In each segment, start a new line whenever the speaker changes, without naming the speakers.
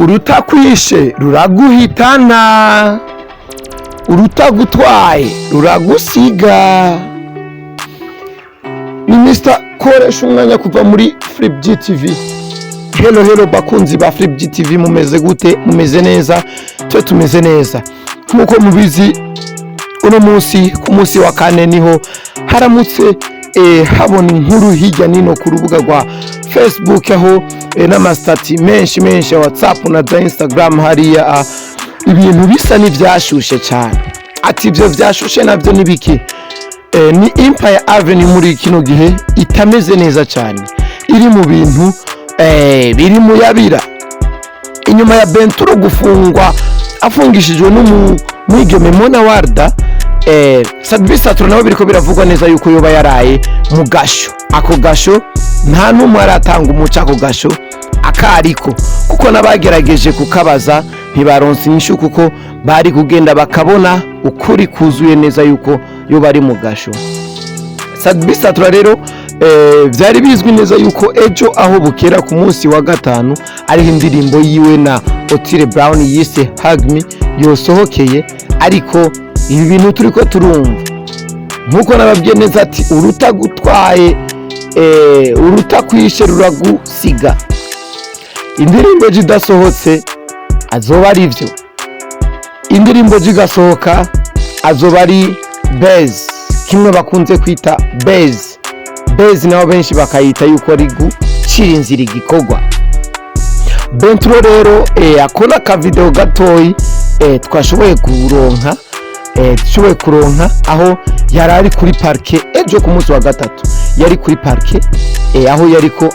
Urutakwishe ruraguhitana, urutagutwaye ruragusiga. Ni Mr. Koresha umwanya kuva muri FreeBG TV. Hello bakunzi ba FreeBG TV, mumeze gute? Mumeze neza? Twe tumeze neza. Nkuko mubizi, uno munsi ku munsi wa kane niho haramutse habona inkuru hirya nino ku rubuga rwa Facebook, aho n'amastati menshi ya WhatsApp na Instagram hariya ibintu bisa n'ivyashushe cyane. Ati ibyo vyashushe navyo nibiki? Ni Empire Avenue muri kino gihe itameze neza cyane, iri mu bintu biri mu yabira. Inyuma ya Benturo gufungwa afungishijwe n'umwigeme Mona Warda, Sadbisatro nawe biriko biravugwa neza yuko yoba yaraye mu gasho. Ako gasho nta numwe aratanga umuco ako gasho akariko, kuko nabagerageje kukabaza ntibaronse inyishu, kuko bari kugenda bakabona ukuri kuzuye neza yuko yoba ari mu gasho. Sadbisatro rero byari bizwi neza yuko ejo aho bukera ku munsi wa gatanu ari indirimbo yiwe na Otile Brown yise Hug Me yosohokeye, ariko ibi bintu turiko turumva nkuko nababwiye neza ati urutagutwaye urutakwishe ruragusiga. Indirimbo jidasohotse azoba ari ivyo, indirimbo jigasohoka azoba ari buzz, kimwe bakunze kwita buzz nabo benshi bakayita yuko ari gucira inzira igikorwa. Benturo rero akona ka video gatoyi twashoboye kuronka aho yari ari kuri parke ejo ku munsi wa gatatu. Yari kuri parke aho yariko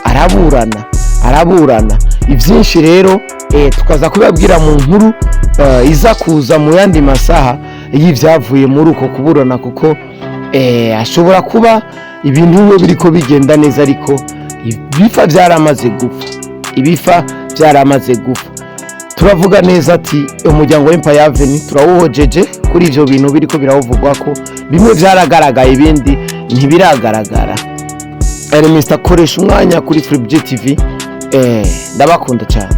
araburana ivyinshi rero tukaza kubabwira mu nkuru iza kuza mu yandi masaha y'ivyavuye muri uko kuburana, kuko ashobora kuba ibintu biwe biriko bigenda neza, ariko ibifa byaramaze gupfa. Turavuga neza ati umuryango wa Empire Avenue turawuhojeje kuri ivyo bintu biriko biravugwa ko bimwe byaragaragaye ibindi ntibiragaragara. Mr. Koresha umwanya kuri FreeBG TV, ndabakunda cyane.